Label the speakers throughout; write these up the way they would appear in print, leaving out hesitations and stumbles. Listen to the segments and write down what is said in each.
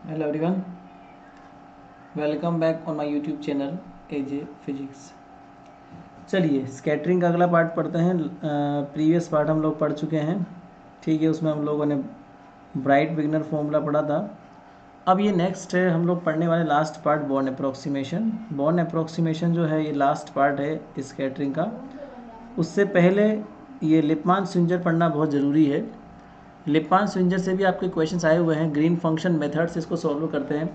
Speaker 1: Hello everyone, welcome back on my YouTube channel AJ Physics। चलिए scattering का अगला part पढ़ते हैं। प्रीवियस पार्ट हम लोग पढ़ चुके हैं, ठीक है। उसमें हम लोगों ने ब्राइट बिगनर फॉर्मूला पढ़ा था। अब ये नेक्स्ट है, हम लोग पढ़ने वाले last part born approximation. Born approximation जो है ये लास्ट पार्ट है स्कैटरिंग का। उससे पहले ये लिपमान स्विंजर पढ़ना बहुत ज़रूरी है। लिपमान स्विंजर से भी आपके क्वेश्चंस आए हुए हैं, ग्रीन फंक्शन मेथड से इसको सॉल्व करते हैं।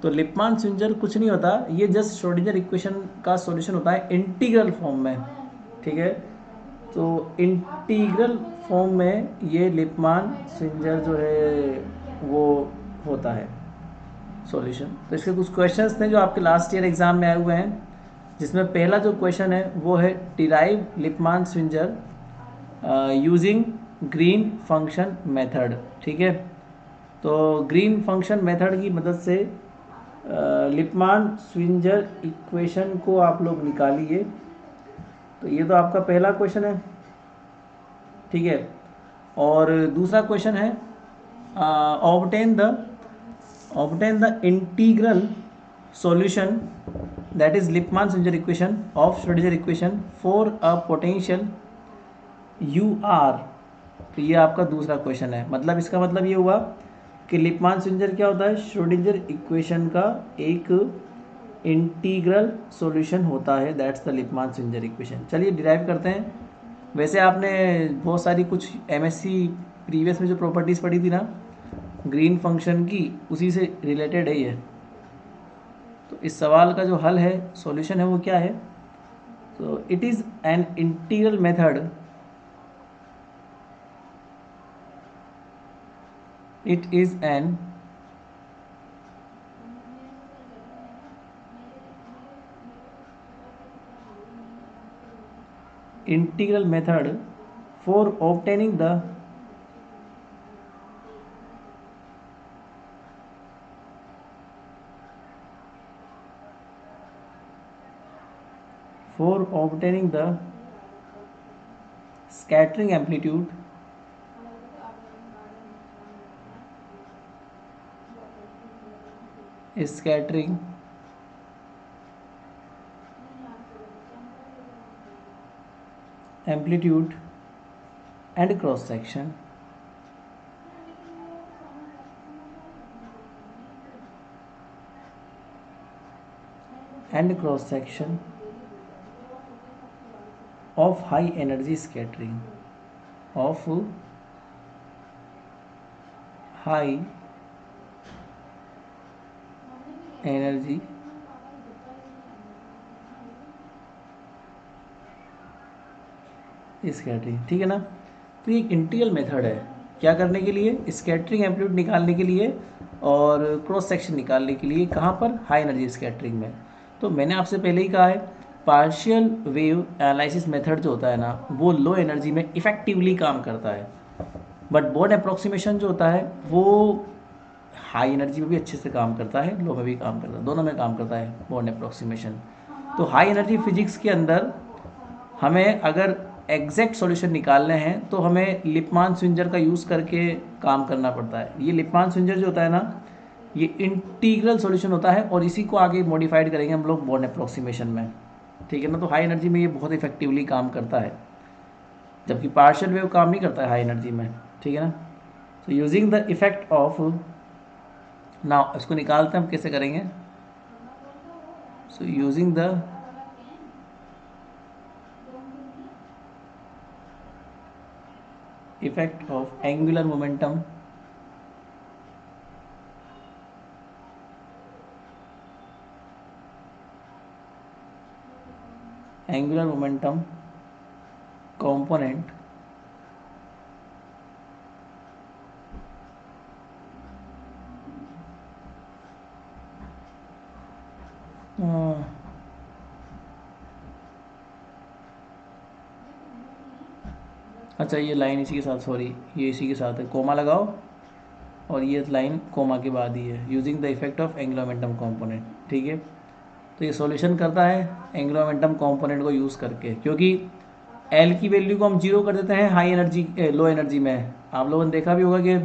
Speaker 1: तो लिपमान स्विंजर कुछ नहीं होता, ये जस्ट श्रोडिंगर इक्वेशन का सॉल्यूशन होता है इंटीग्रल फॉर्म में, ठीक है। तो इंटीग्रल फॉर्म में ये लिपमान स्विंजर जो है वो होता है सॉल्यूशन। तो इसके कुछ क्वेश्चंस थे जो आपके लास्ट ईयर एग्जाम में आए हुए हैं, जिसमें पहला जो क्वेश्चन है वो है derive Lippmann Schwinger using Green function method, ठीक है। तो ग्रीन फंक्शन मेथड की मदद से लिपमान स्विंजर इक्वेशन को आप लोग निकालिए। तो ये तो आपका पहला क्वेश्चन है, ठीक है। और दूसरा क्वेश्चन है obtain the integral solution that is Lippmann Schwinger equation of Schrodinger equation for a potential U R. तो ये आपका दूसरा क्वेश्चन है। मतलब इसका मतलब ये हुआ कि लिपमान स्विंजर क्या होता है, श्रोडिंगर इक्वेशन का एक इंटीग्रल सॉल्यूशन होता है, दैट्स द लिपमान स्विंजर इक्वेशन। चलिए डिराइव करते हैं। वैसे आपने बहुत सारी कुछ एमएससी प्रीवियस में जो प्रॉपर्टीज़ पढ़ी थी ना ग्रीन फंक्शन की, उसी से रिलेटेड है ये। तो इस सवाल का जो हल है, सॉल्यूशन है, वो क्या है? तो it is an integral method, it is an integral method for obtaining the scattering amplitude scattering amplitude and cross section of high energy scattering of high energy scattering, ठीक है ना। तो ये एक इंटीग्रल मेथड है, क्या करने के लिए? स्कैटरिंग एम्पलीट्यूड निकालने के लिए और क्रॉस सेक्शन निकालने के लिए। कहाँ पर? हाई एनर्जी स्कैटरिंग में। तो मैंने आपसे पहले ही कहा है, पार्शियल वेव एनालिसिस मेथड जो होता है ना, वो लो एनर्जी में इफेक्टिवली काम करता है। बट बोर्न अप्रोक्सीमेशन जो होता है वो हाई एनर्जी में भी अच्छे से काम करता है, लो में भी काम करता है, दोनों में काम करता है बोर्न अप्रोक्सीमेशन। तो हाई एनर्जी फिजिक्स के अंदर हमें अगर एग्जैक्ट सॉल्यूशन निकालने हैं तो हमें लिपमान स्विंजर का यूज़ करके काम करना पड़ता है। ये लिपमान स्विंजर जो होता है ना, ये इंटीग्रल सॉल्यूशन होता है और इसी को आगे मॉडिफाइड करेंगे हम लोग बोर्न अप्रोक्सीमेशन में, ठीक है ना। तो हाई एनर्जी में ये बहुत इफेक्टिवली काम करता है, जबकि पार्शियल वेव काम नहीं करता है हाई एनर्जी में, ठीक है ना। तो using the effect of, now इसको निकालते हैं हम, कैसे करेंगे? So using the effect of angular momentum component अच्छा ये लाइन इसी के साथ, सॉरी ये इसी के साथ है, कोमा लगाओ और ये लाइन कोमा के बाद ही है। Using the effect of angular momentum component, ठीक है। तो ये सॉल्यूशन करता है एंगुलर मोमेंटम कंपोनेंट को यूज़ करके, क्योंकि एल की वैल्यू को हम जीरो कर देते हैं हाई एनर्जी लो एनर्जी में। आप लोगों ने देखा भी होगा कि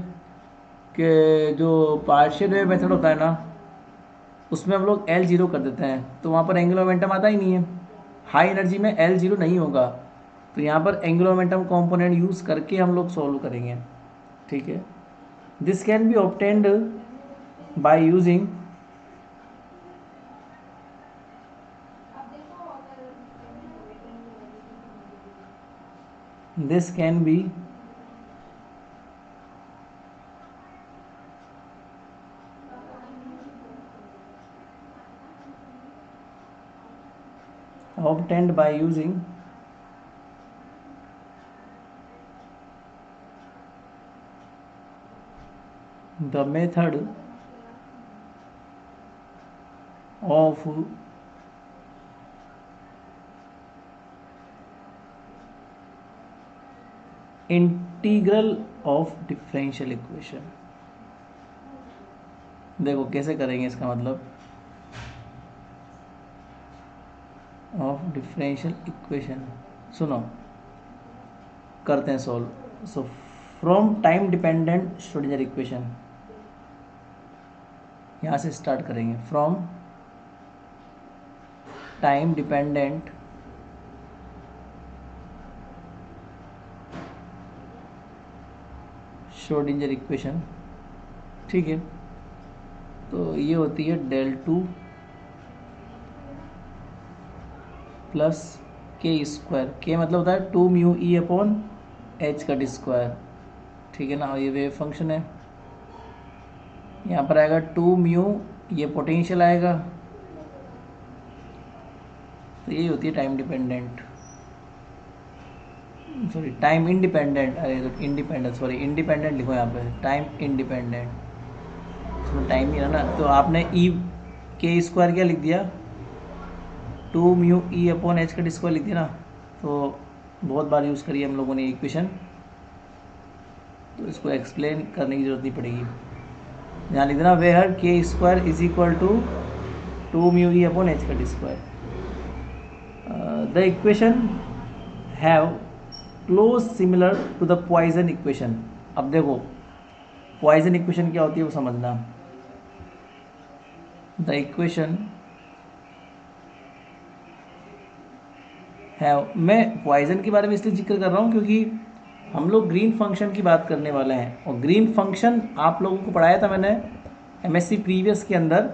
Speaker 1: कि जो पार्शियल वेव मेथड होता है ना, उसमें हम लोग L0 कर देते हैं, तो वहाँ पर एंगुलर मोमेंटम आता ही नहीं है। हाई एनर्जी में L0 नहीं होगा, तो यहाँ पर एंगुलर मोमेंटम कंपोनेंट यूज़ करके हम लोग सॉल्व करेंगे। ठीक है, this can be obtained by using this can be obtained by using the method of integral of differential equation. देखो कैसे करेंगे, इसका मतलब ऑफ डिफरेंशियल इक्वेशन, सुनो करते हैं solve. So from time dependent Schrodinger equation, यहाँ से स्टार्ट करेंगे। From time dependent Schrodinger equation, ठीक है। तो ये होती है del 2 प्लस के स्क्वायर, के मतलब होता है 2 म्यू ई अपॉन एच का स्क्वायर, ठीक है ना। और ये वेव फंक्शन है, यहाँ पर आएगा 2 म्यू, ये पोटेंशियल आएगा। तो यही होती है time dependent, sorry time independent, अरे तो इंडिपेंडेंट, सॉरी इंडिपेंडेंट लिखो यहाँ पे, टाइम इंडिपेंडेंट, इसमें टाइम नहीं है ना। तो आपने ई के स्क्वायर क्या लिख दिया, 2 म्यू ई अपॉन एच का स्क्वायर लिख दिया ना। तो बहुत बार यूज़ करी हम लोगों ने इक्वेशन, तो इसको एक्सप्लेन करने की ज़रूरत नहीं पड़ेगी। यहाँ लिख देना where K square is equal to 2 mu E upon H का square. The equation have close similar to the Poisson equation. अब देखो पॉइजन इक्वेशन क्या होती है वो समझना। द इक्वेशन है, मैं पॉइजन के बारे में इसलिए जिक्र कर रहा हूँ क्योंकि हम लोग ग्रीन फंक्शन की बात करने वाले हैं, और ग्रीन फंक्शन आप लोगों को पढ़ाया था मैंने एमएससी प्रीवियस के अंदर।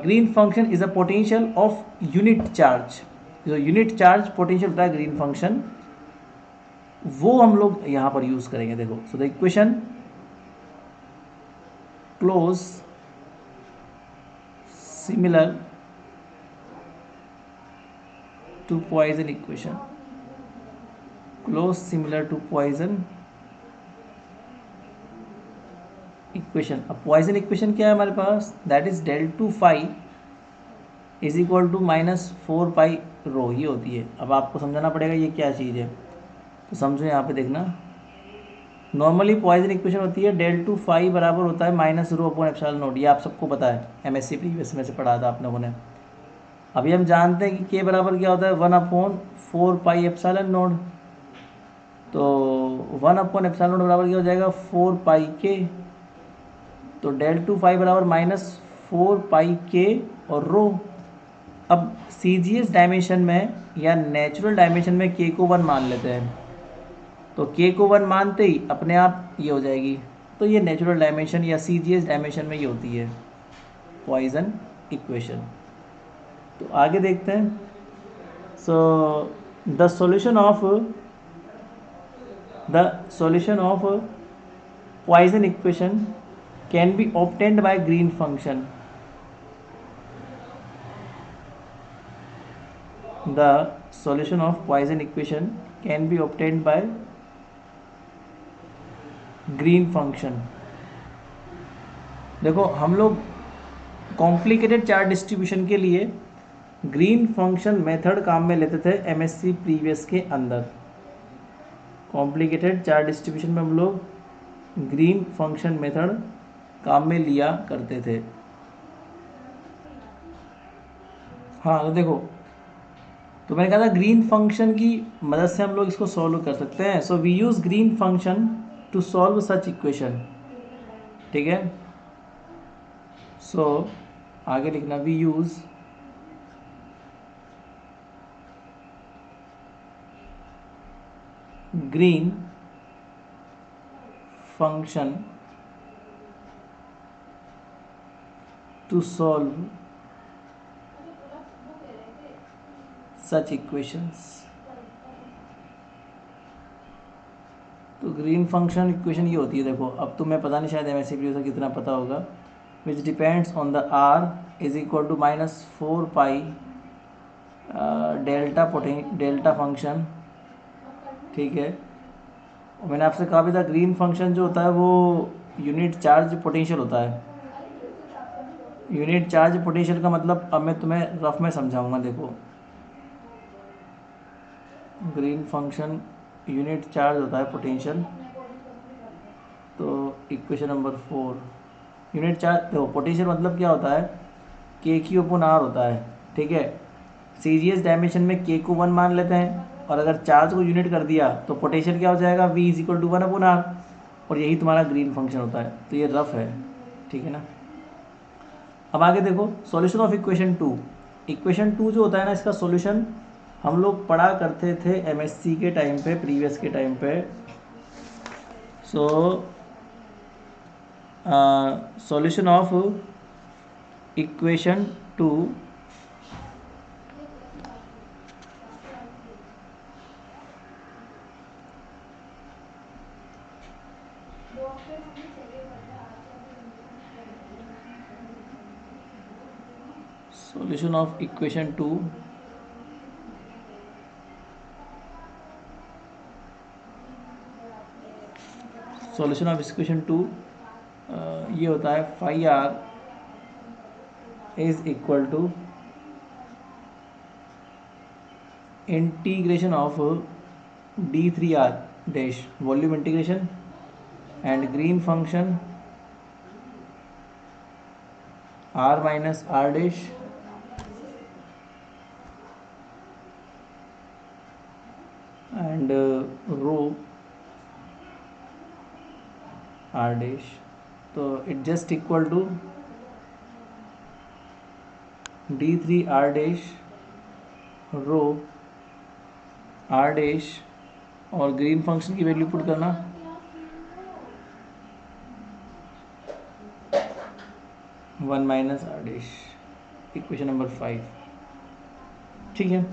Speaker 1: Green function is a potential of unit charge, जो यूनिट चार्ज पोटेंशियल होता है ग्रीन फंक्शन, वो हम लोग यहाँ पर यूज़ करेंगे। देखो, so the equation close similar to Poisson equation, close similar to Poisson equation. अब पॉइजन इक्वेशन क्या है हमारे पास, that is del 2 phi is equal to -4 pi rho, ये होती है। अब आपको समझाना पड़ेगा ये क्या चीज़ है, तो समझो यहाँ पे देखना। नॉर्मली पॉइजन इक्वेशन होती है del 2 फाई बराबर होता है -ρ/ε0, ये आप सबको पता है, एमएससी प्रीवियस में से पढ़ा था आप लोगों ने। अभी हम जानते हैं कि k बराबर क्या होता है, 1/4 पाई एप्सिलॉन नोड। तो 1/ε0 बराबर क्या हो जाएगा, 4 पाई k। तो del 2 फाई बराबर -4 पाई k और रो। अब CGS डायमेंशन में या नेचुरल डायमेंशन में k को 1 मान लेते हैं, तो k को 1 मानते ही अपने आप ये हो जाएगी। तो ये नेचुरल डायमेंशन या CGS डायमेंशन में ये होती है पॉइजन इक्वेशन। तो आगे देखते हैं। So the solution of Poisson equation can be obtained by Green function. The solution of Poisson equation can be obtained by green function। देखो हम लोग कॉम्प्लिकेटेड चार्ज डिस्ट्रीब्यूशन के लिए ग्रीन फंक्शन मेथड काम में लेते थे एमएससी प्रीवियस के अंदर। कॉम्प्लिकेटेड चार्ज डिस्ट्रीब्यूशन में हम लोग ग्रीन फंक्शन मेथड काम में लिया करते थे। हाँ तो देखो, तो मैंने कहा था ग्रीन फंक्शन की मदद से हम लोग इसको सॉल्व कर सकते हैं। So we use Green function to solve such equation. ठीक है। सो आगे लिखना we use Green function to solve such equations. तो ग्रीन फंक्शन इक्वेशन ये होती है, देखो अब तुम्हें पता नहीं शायद MSCQ से कितना पता होगा, which depends on the R is equal to -4 pi delta function, ठीक है। और मैंने आपसे कहा भी था ग्रीन फंक्शन जो होता है वो यूनिट चार्ज पोटेंशियल होता है। यूनिट चार्ज पोटेंशियल का मतलब अब मैं तुम्हें रफ में समझाऊंगा। देखो ग्रीन फंक्शन यूनिट चार्ज होता है पोटेंशियल, तो इक्वेशन नंबर 4 यूनिट चार्ज, देखो पोटेंशियल मतलब क्या होता है, Q/R होता है, ठीक है। सीरीज डायमेंशन में K को 1 मान लेते हैं, और अगर चार्ज को यूनिट कर दिया तो पोटेंशियल क्या हो जाएगा, V is equal to 1/R, और यही तुम्हारा ग्रीन फंक्शन होता है। तो ये रफ है, ठीक है ना। अब आगे देखो सॉल्यूशन ऑफ इक्वेशन 2। इक्वेशन 2 जो होता है ना, इसका सॉल्यूशन हम लोग पढ़ा करते थे MSc के टाइम पे, प्रीवियस के टाइम पे। So solution of equation 2 solution of equation 2 solution of equation 2 ये होता है phi R is equal to integration of d3r dash volume integration and Green function r minus r dash and rho r dash. तो it just equal to d3r dash rho r dash, और Green function की value put करना 1 minus r dash, equation number 5, ठीक है।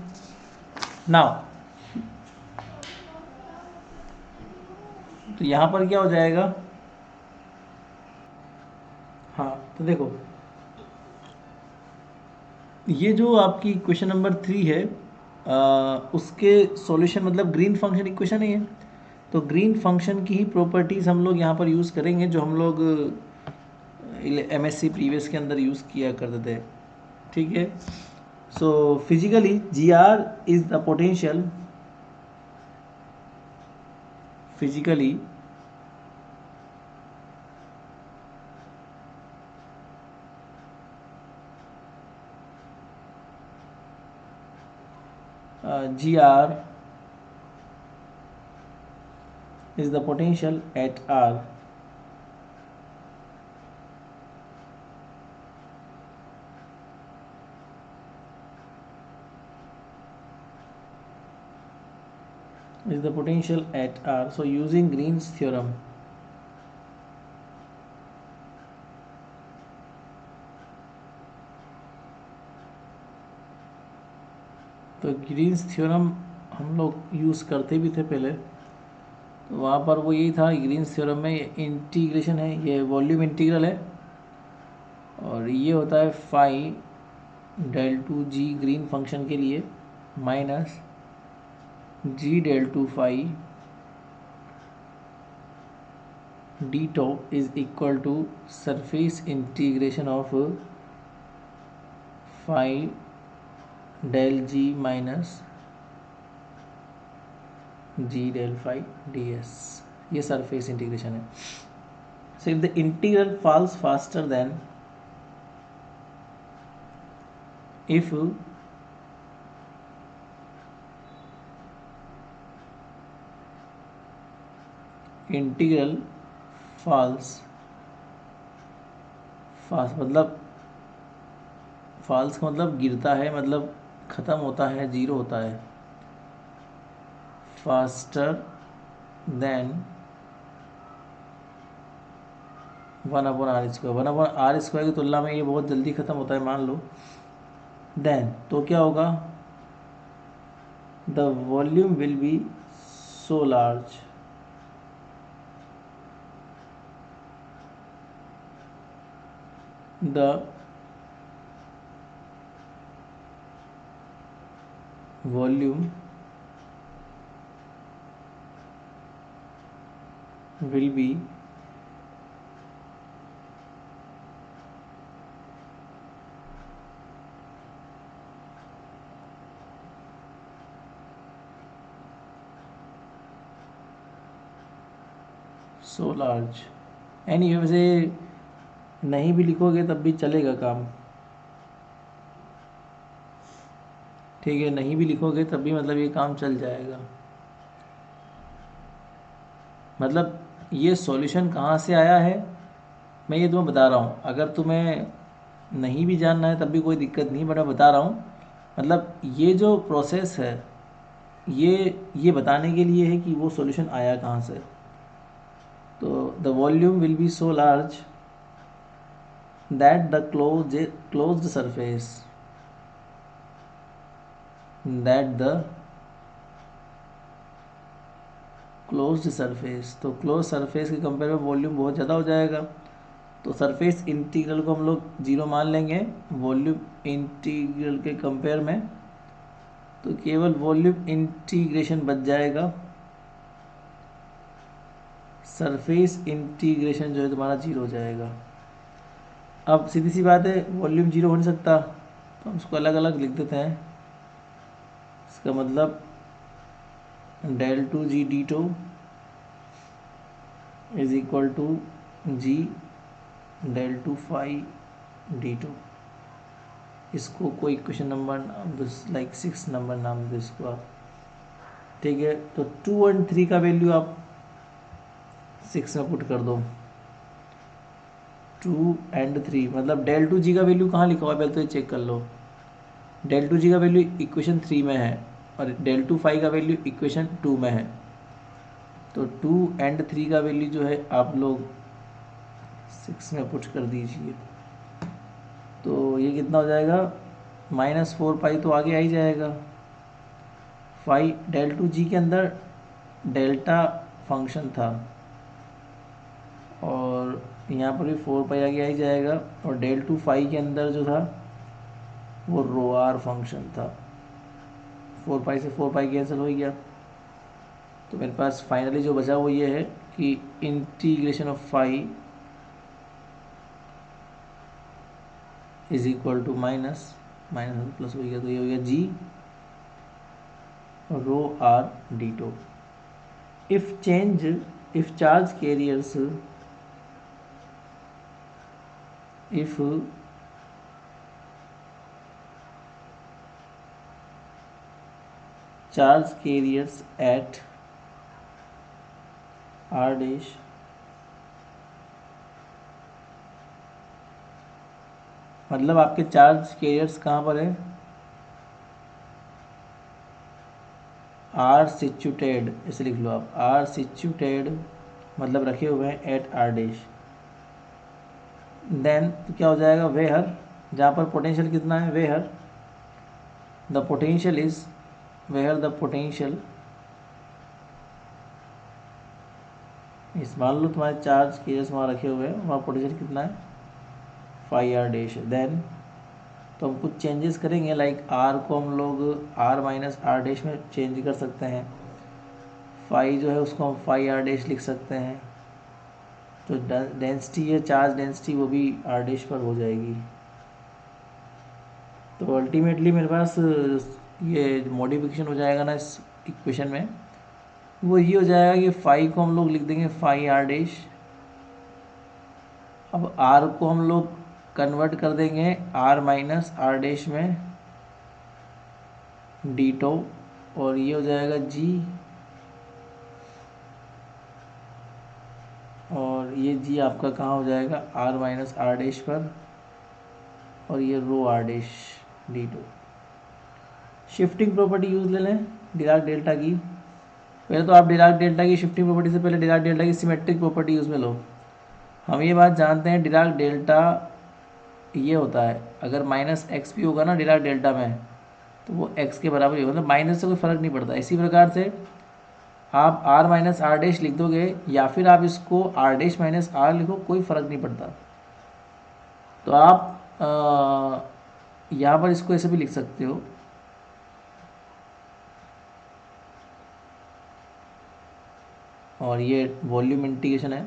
Speaker 1: Now तो यहाँ पर क्या हो जाएगा, हाँ तो देखो ये जो आपकी क्वेश्चन नंबर 3 है उसके सॉल्यूशन मतलब ग्रीन फंक्शन इक्वेशन ही है। तो ग्रीन फंक्शन की ही प्रॉपर्टीज़ हम लोग यहाँ पर यूज़ करेंगे जो हम लोग MSc प्रीवियस के अंदर यूज़ किया करते थे, ठीक है। So physically GR is the potential, physically GR is the potential at R is the potential at R. So using Green's theorem, तो ग्रीन्स थ्योरम हम लोग यूज़ करते भी थे पहले। तो वहाँ पर वो यही था, ग्रीन्स थ्योरम में इंटीग्रेशन है, ये वॉल्यूम इंटीग्रल है, और ये होता है फाई del2g ग्रीन फंक्शन के लिए minus g del2 phi d tau is equal to surface integration of phi del g minus G del phi d S. ये सरफेस इंटीग्रेशन है। So if the integral falls faster than if integral falls fast मतलब falls का मतलब गिरता है, मतलब ख़त्म होता है, जीरो होता है। Faster than 1/r²। 1/r² की तुलना में ये बहुत जल्दी ख़त्म होता है मान लो। देन तो क्या होगा, the volume will be so large, the volume will be so large। Any वैसे नहीं भी लिखोगे तब भी चलेगा काम, ठीक है, नहीं भी लिखोगे तब भी मतलब ये काम चल जाएगा। मतलब ये सॉल्यूशन कहाँ से आया है मैं ये तुम्हें बता रहा हूँ, अगर तुम्हें नहीं भी जानना है तब भी कोई दिक्कत नहीं, बट मैं बता रहा हूँ। मतलब ये जो प्रोसेस है ये बताने के लिए है कि वो सॉल्यूशन आया कहाँ से। तो the volume will be so large that the closed surface that the closed surface, तो क्लोज सरफेस के कंपेयर में वॉल्यूम बहुत ज़्यादा हो जाएगा। तो सरफेस इंटीग्रल को हम लोग जीरो मान लेंगे वॉल्यूम इंटीग्रल के कंपेयर में, तो केवल वॉल्यूम इंटीग्रेशन बच जाएगा, सरफेस इंटीग्रेशन जो है तुम्हारा जीरो हो जाएगा। अब सीधी सी बात है, वॉल्यूम जीरो हो नहीं सकता, तो हम उसको अलग अलग लिख देते हैं। इसका मतलब del2g/d2 is equal to g del2phi/d2। इसको कोई इक्वेशन नंबर नाम दो, लाइक 6 नंबर नाम दो इसको आप, ठीक है। तो 2 और 3 का वैल्यू आप 6 में पुट कर दो। 2 और 3 मतलब del2g का वैल्यू कहाँ लिखा हुआ है पहले तो ये चेक कर लो। del2g का वैल्यू इक्वेशन 3 में है और del2phi का वैल्यू इक्वेशन 2 में है। तो 2 और 3 का वैल्यू जो है आप लोग 6 में पुट कर दीजिए। तो ये कितना हो जाएगा, -4π तो आगे आ ही जाएगा। फाई del2g के अंदर डेल्टा फंक्शन था और यहाँ पर भी 4π आगे आ ही जाएगा, और del2phi के अंदर जो था वो ρr फंक्शन था। 4π से 4π कैंसिल हो गया, तो मेरे पास फाइनली जो बचा वो ये है कि integration of phi is equal to minus minus plus हो गया, तो ये हो गया जी ρr/d2। if charge carriers if charge carriers at r dash मतलब आपके चार्ज कैरियर्स कहाँ पर है, आर सिचुएटेड, इसे लिख लो आप, आर सिचुएटेड मतलब रखे हुए हैं एट आर डैश। देन तो क्या हो जाएगा, वेयर जहाँ पर पोटेंशियल कितना है, where the potential is where the potential इस मान लो तुम्हारे चार्ज कैरियर्स वहाँ रखे हुए हैं, वहाँ पोटेंशियल कितना है, 5r डैश। देन तो हम कुछ चेंजेस करेंगे, लाइक r को हम लोग r - r डैश में चेंज कर सकते हैं, फाई जो है उसको हम 5r डैश लिख सकते हैं, जो डेंसिटी है चार्ज डेंसिटी वो भी r डैश पर हो जाएगी। तो अल्टीमेटली मेरे पास ये मॉडिफिकेशन हो जाएगा ना इस इक्वेशन में, वो ये हो जाएगा कि फाई को हम लोग लिख देंगे 5r डैश। अब r को हम लोग कन्वर्ट कर देंगे r - r डैश में d2, और ये हो जाएगा g और ये जी आपका कहाँ हो जाएगा, आर माइनस आर डैश पर, और ये rho are dash D two. Shifting property use ले लें डिराक डेल्टा की। पहले तो आप डिराक डेल्टा की शिफ्टिंग प्रॉपर्टी से पहले डिराक डेल्टा की सिमेट्रिक प्रॉपर्टी यूज़ में लो। हम ये बात जानते हैं डिराक डेल्टा ये होता है, अगर माइनस एक्स भी होगा ना डिराक डेल्टा में, तो वो एक्स के बराबर ही होगा, मतलब माइनस से कोई फ़र्क नहीं पड़ता। इसी प्रकार से आप आर माइनस आर डैश लिख दोगे, या फिर आप इसको आर डैश माइनस आर लिखो, कोई फ़र्क नहीं पड़ता। तो आप यहाँ पर इसको ऐसे भी लिख सकते हो, और ये वॉल्यूम इंटीग्रेशन है,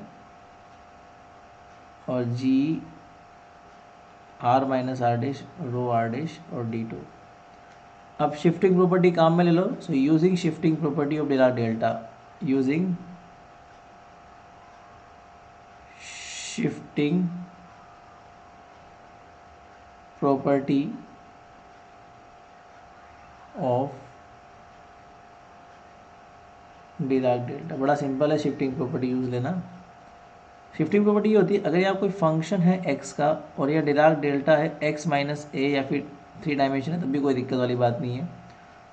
Speaker 1: और G R minus are dash rho are dash और डी टू। अब शिफ्टिंग प्रॉपर्टी काम में ले लो। So using shifting property of Dirac delta, using shifting property of Dirac delta, बड़ा सिंपल है शिफ्टिंग प्रॉपर्टी यूज़ लेना। शिफ्टिंग प्रॉपर्टी ये होती है, अगर यहाँ कोई फंक्शन है एक्स का और यह डिराक डेल्टा है एक्स माइनस ए, या फिर 3 डायमेंशन है, तब भी कोई दिक्कत वाली बात नहीं है।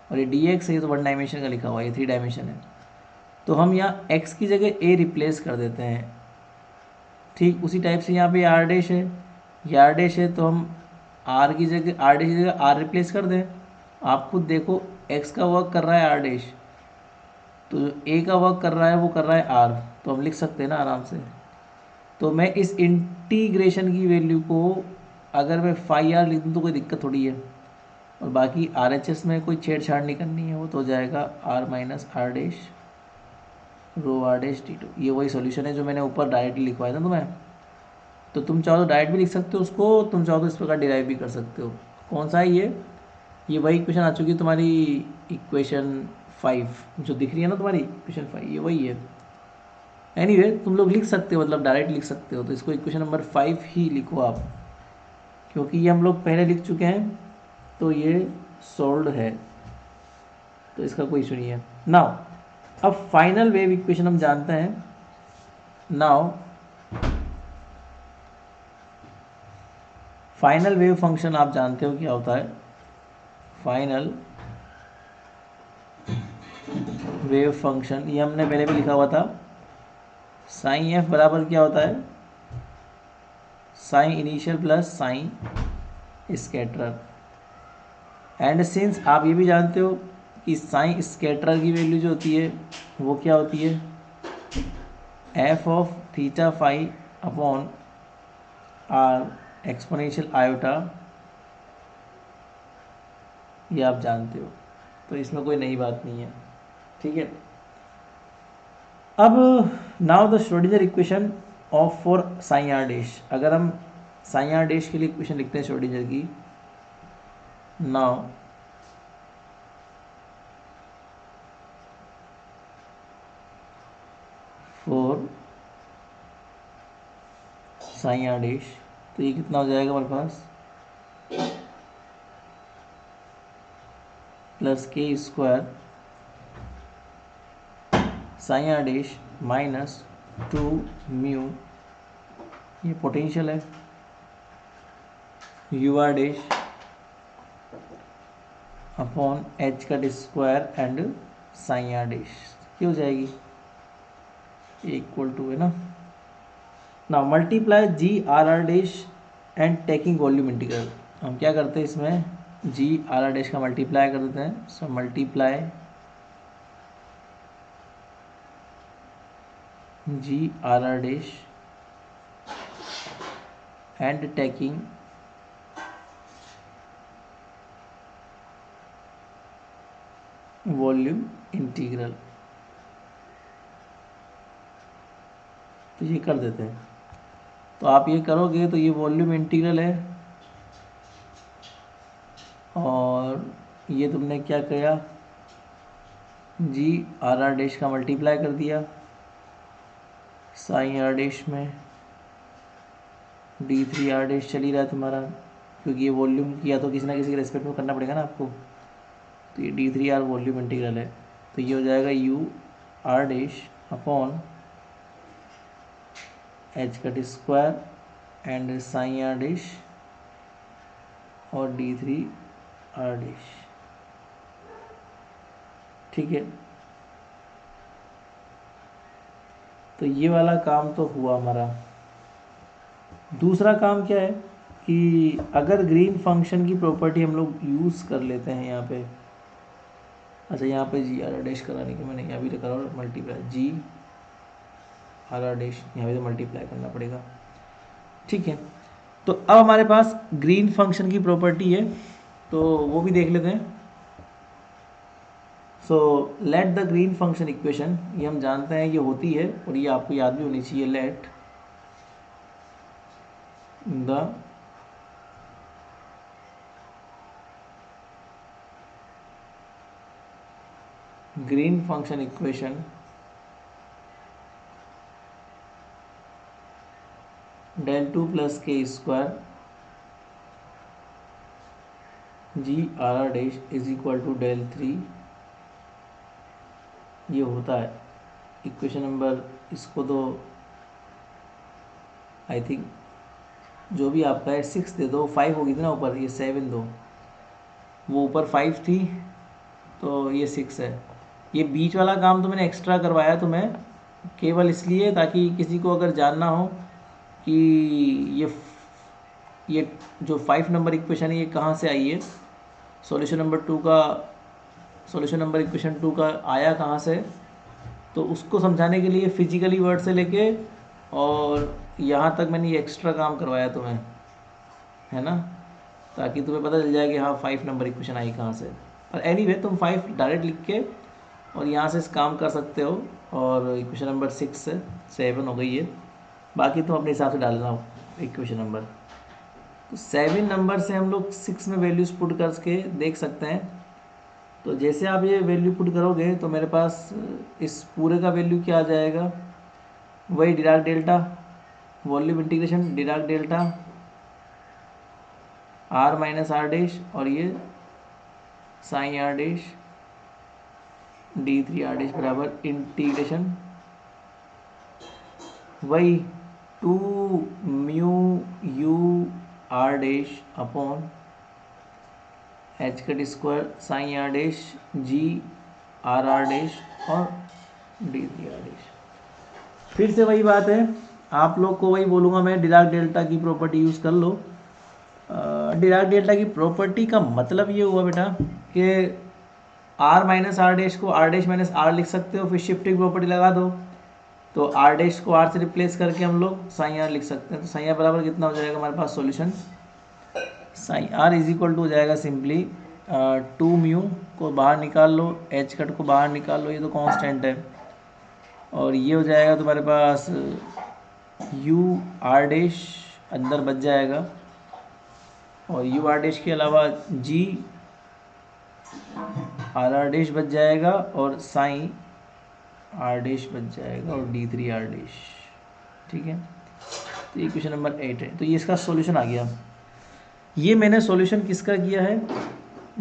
Speaker 1: और ये डी एक्स है तो 1 डायमेंशन का लिखा हुआ है, ये 3 डायमेंशन है, तो हम यहाँ एक्स की जगह ए रिप्लेस कर देते हैं। ठीक उसी टाइप से यहाँ पे आर डैश है, ये आर डैश है, तो हम आर की जगह आर डैश की जगह आर रिप्लेस कर दें। आप खुद देखो एक्स का वर्क कर रहा है आर डैश, तो जो ए का वर्क कर रहा है वो कर रहा है आर, तो हम लिख सकते हैं ना आराम से। तो मैं इस इंटीग्रेशन की वैल्यू को अगर मैं फाई आर लिख दूँ तो कोई दिक्कत थोड़ी है, और बाकी आर एच एस में कोई छेड़छाड़ नहीं करनी है, वो तो हो जाएगा r minus are dash rho are dash t two. ये वही सॉल्यूशन है जो मैंने ऊपर डायरेक्टली लिखवाया था तुम्हें। तो तुम चाहो तो डायरेक्ट भी लिख सकते हो उसको, तुम चाहो तो इस प्रकार डिराइव भी कर सकते हो। कौन सा है ये वही इक्वेशन आ चुकी है तुम्हारी, इक्वेशन 5 जो दिख रही है ना तुम्हारी इक्वेशन 5, ये वही है। एनीवे तुम लोग लिख सकते हो, मतलब डायरेक्ट लिख सकते हो, तो इसको इक्वेशन नंबर 5 ही लिखो आप, क्योंकि ये हम लोग पहले लिख चुके हैं, तो ये सॉल्व है, तो इसका कोई इशू नहीं है। नाउ अब फाइनल वेव इक्वेशन हम जानते हैं। नाउ फाइनल वेव फंक्शन आप जानते हो क्या होता है। फाइनल वेव फंक्शन ये हमने पहले भी लिखा हुआ था, साइन एफ बराबर क्या होता है, psi initial plus psi scatterer. And since आप ये भी जानते हो कि साइन स्कैटरर की वैल्यू जो होती है वो क्या होती है, f of theta phi upon r exponential iota, ये आप जानते हो, तो इसमें कोई नई बात नहीं है। ठीक है, अब now the Schrodinger equation of for psi are dash. अगर हम साइन आर डैश के लिए इक्वेशन लिखते हैं श्रोडिंगर की, now for psi are dash, तो ये कितना हो जाएगा हमारे पास, plus K square psi are dash minus 2 mu, ये पोटेंशियल है, U are dash upon H का square and psi are dash, ये हो जाएगी इक्वल टू, है ना। Now multiply G are are dash and taking volume integral. हम क्या करते हैं इसमें, जी आर आर डैश का मल्टीप्लाई कर देते हैं। सो multiply G are are dash and taking volume integral, तो ये कर देते हैं। तो आप ये करोगे तो ये वॉल्यूम इंटीग्रल है, और ये तुमने क्या किया, जी आर आर डैश का मल्टीप्लाई कर दिया साइन आर डैश में, डी 3 आर डैश चल ही रहा है तुम्हारा, क्योंकि ये वॉल्यूम किया तो किसी ना किसी के रेस्पेक्ट में करना पड़ेगा ना आपको, तो ये डी 3 आर वॉल्यूम इंटीग्रल है, तो ये हो जाएगा u are dash upon h cut square and psi are dash और d3 आर डैश। ठीक है, तो ये वाला काम तो हुआ हमारा। दूसरा काम क्या है कि अगर ग्रीन फंक्शन की प्रॉपर्टी हम लोग यूज़ कर लेते हैं यहाँ पे, अच्छा यहाँ पे जी आर डैश कराने की मैंने यहाँ भी तो करा मल्टीप्लाई जी आर डैश, यहाँ भी तो मल्टीप्लाई करना पड़ेगा। ठीक है, तो अब हमारे पास ग्रीन फंक्शन की प्रॉपर्टी है, तो वो भी देख लेते हैं। So let the Green function equation, ये हम जानते हैं ये होती है और ये आपको याद भी होनी चाहिए। Let the Green function equation del 2 plus K square G are are dash is equal to del 3, ये होता है इक्वेशन नंबर, इसको तो आई थिंक जो भी आपका है 6 दे दो, 5 होगी थी ना ऊपर, ये 7 दो, वो ऊपर 5 थी तो ये 6 है। ये बीच वाला काम तो मैंने एक्स्ट्रा करवाया तो मैं केवल इसलिए ताकि किसी को अगर जानना हो कि ये जो 5 नंबर इक्वेशन है ये कहाँ से आई है, सॉल्यूशन नंबर इक्वेशन 2 का आया कहाँ से, तो उसको समझाने के लिए फिजिकली वर्ड से लेके और यहाँ तक मैंने ये एक्स्ट्रा काम करवाया तुम्हें, है ना, ताकि तुम्हें पता चल जाए कि हाँ 5 नंबर इक्वेशन आई कहाँ से। और एनीवे तुम 5 डायरेक्ट लिख के और यहाँ से इस काम कर सकते हो, और इक्वेशन नंबर 6 से 7 हो गई है, बाकी तुम अपने हिसाब से डालना हो इक्वेशन नंबर। तो 7 नंबर से हम लोग 6 में वैल्यूज़ पुट करके देख सकते हैं। तो जैसे आप ये वैल्यू पुट करोगे तो मेरे पास इस पूरे का वैल्यू क्या आ जाएगा, वही Dirac delta, volume integration Dirac delta r minus are dash और ये psi are dash d3 r dash बराबर इंटीग्रेशन वही 2 mu u are dash upon h cut square psi are dash G r dash और d3 r dash. फिर से वही बात है, आप लोग को वही बोलूँगा मैं, डिराक डेल्टा की प्रॉपर्टी यूज़ कर लो। डिराक डेल्टा की प्रॉपर्टी का मतलब ये हुआ बेटा कि आर माइनस आर डैश को आर डैश माइनस आर लिख सकते हो, फिर शिफ्टिंग प्रॉपर्टी लगा दो तो आर डैश को आर से रिप्लेस करके हम लोग साइन आर लिख सकते हैं। तो साइन आर बराबर कितना हो जाएगा हमारे पास solution, psi R is equal to हो जाएगा सिंपली 2 म्यू को बाहर निकाल लो, एच कट को बाहर निकाल लो, ये तो कांस्टेंट है, और ये हो जाएगा तुम्हारे पास यू आर डैश अंदर बच जाएगा, और यू आर डैश के अलावा जी आर डैश बच जाएगा और साइन आर डैश बच जाएगा और d3 आर डैश। ठीक है, तो ये क्वेश्चन नंबर 8 है, तो ये इसका सॉल्यूशन आ गया। ये मैंने सॉल्यूशन किसका किया है,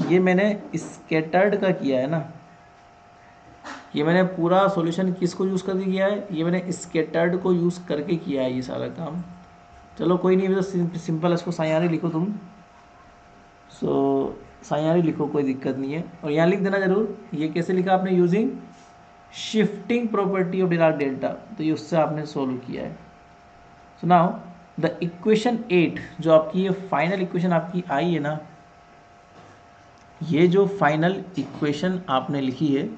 Speaker 1: ये मैंने स्कैटर्ड का किया है ना, ये मैंने पूरा सॉल्यूशन किसको यूज़ करके किया है, ये मैंने स्कैटर्ड को यूज़ करके किया है ये सारा काम। चलो कोई नहीं, तो सिंपल इसको साइन आर ही लिखो तुम, सो साइन आर ही लिखो, कोई दिक्कत नहीं है, और यहाँ लिख देना जरूर ये कैसे लिखा आपने, using shifting property of Dirac delta, तो ये उससे आपने सोल्व किया है। सो नाउ द इक्वेशन 8 जो आपकी ये फाइनल इक्वेशन आपकी आई है ना, ये जो फाइनल इक्वेशन आपने लिखी है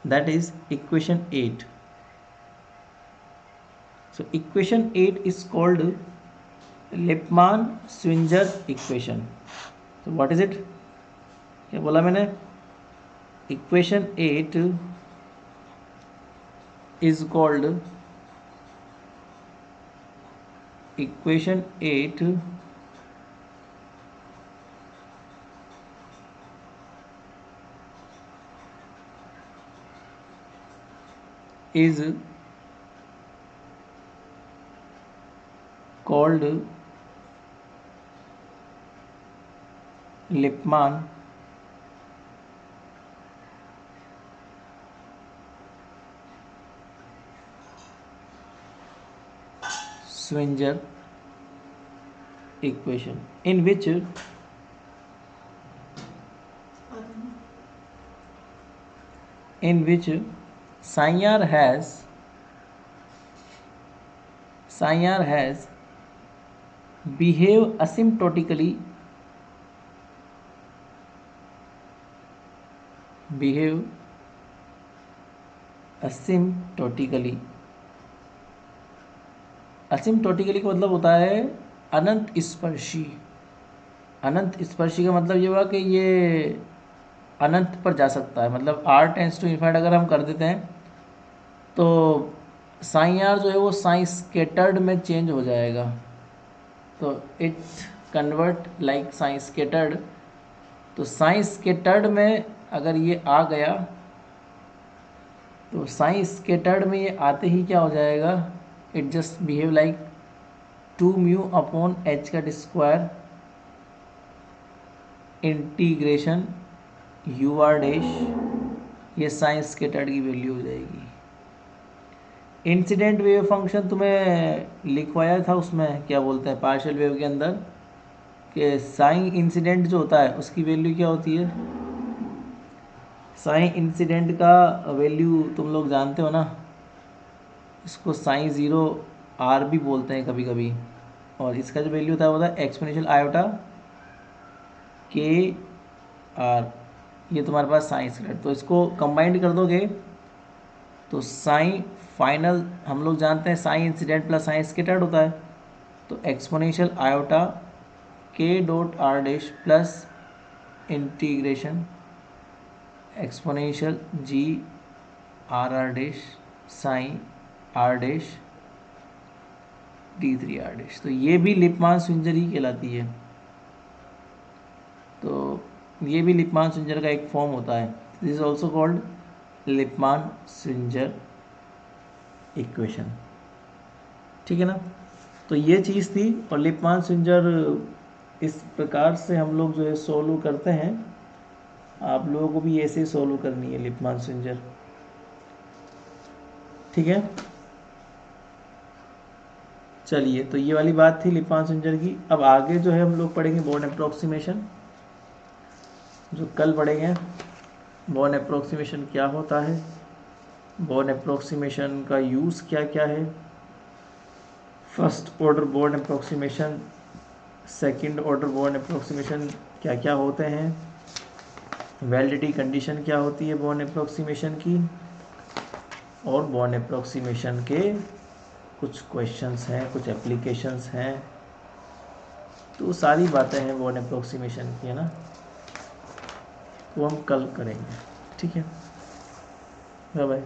Speaker 1: that is equation 8। So equation 8 is called Lippmann Schwinger equation. तो व्हाट इज इट, क्या बोला मैंने, equation 8 is called equation 8 is called Lippmann Schwinger equation in which Saint-Yair has behave asymptotically asymptotically का मतलब होता है अनंत स्पर्शी। अनंत स्पर्शी का मतलब ये हुआ कि ये अनंत पर जा सकता है, मतलब r टेंस टू इन्फाइनाइट अगर हम कर देते हैं तो Saint-Yair जो है वो साइन स्केटर्ड में चेंज हो जाएगा। तो it convert like psi scattered. तो साइन स्केटर्ड में अगर ये आ गया तो साइन स्केटर्ड में ये आते ही क्या हो जाएगा, it just behave like 2μ upon h का स्क्वायर इंटीग्रेशन ur डैश, ये साइन स्केटर्ड की वैल्यू हो जाएगी। इंसिडेंट वेव फंक्शन तुम्हें लिखवाया था उसमें, क्या बोलते हैं पार्शियल वेव के अंदर, कि साइन इंसिडेंट जो होता है उसकी वैल्यू क्या होती है। साइन इंसिडेंट का वैल्यू तुम लोग जानते हो ना, इसको साइन ज़ीरो आर भी बोलते हैं कभी कभी, और इसका जो वैल्यू होता है एक्सपोनेंशियल आयोटा के आर, ये तुम्हारे पास साइन स्क्वायर। तो इसको कंबाइंड कर दोगे तो साइन फाइनल हम लोग जानते हैं psi incident plus psi scattered होता है, तो exponential iota k dot r dash plus integration exponential G r dash psi are dash d3 r dash. तो ये भी लिपमान स्विंजर ही कहलाती है। तो ये भी लिपमान स्विंजर का एक फॉर्म होता है। This is also called Lippmann Schwinger equation, ठीक है ना। तो ये चीज़ थी, और लिपमान स्विंजर इस प्रकार से हम लोग जो है सोल्व करते हैं। आप लोगों को भी ऐसे ही सोल्व करनी है लिपमान स्विंजर, ठीक है। चलिए, तो ये वाली बात थी लिपमान स्विंजर की। अब आगे जो है हम लोग पढ़ेंगे बॉर्न अप्रोक्सीमेशन, जो कल पढ़ेंगे। बॉर्न अप्रोक्सीमेशन क्या होता है, बॉर्न अप्रोक्सीमेशन का यूज़ क्या क्या है, first order born approximation, second order born approximation क्या क्या होते हैं, वैलिडिटी कंडीशन क्या होती है बॉर्न अप्रोक्सीमेशन की, और बॉर्न अप्रोक्सीमेशन के कुछ क्वेश्चंस हैं, कुछ एप्लीकेशंस हैं। तो सारी बातें हैं बॉर्न अप्रोक्सीमेशन की, है ना। तो हम कल करेंगे, ठीक है। Bye bye.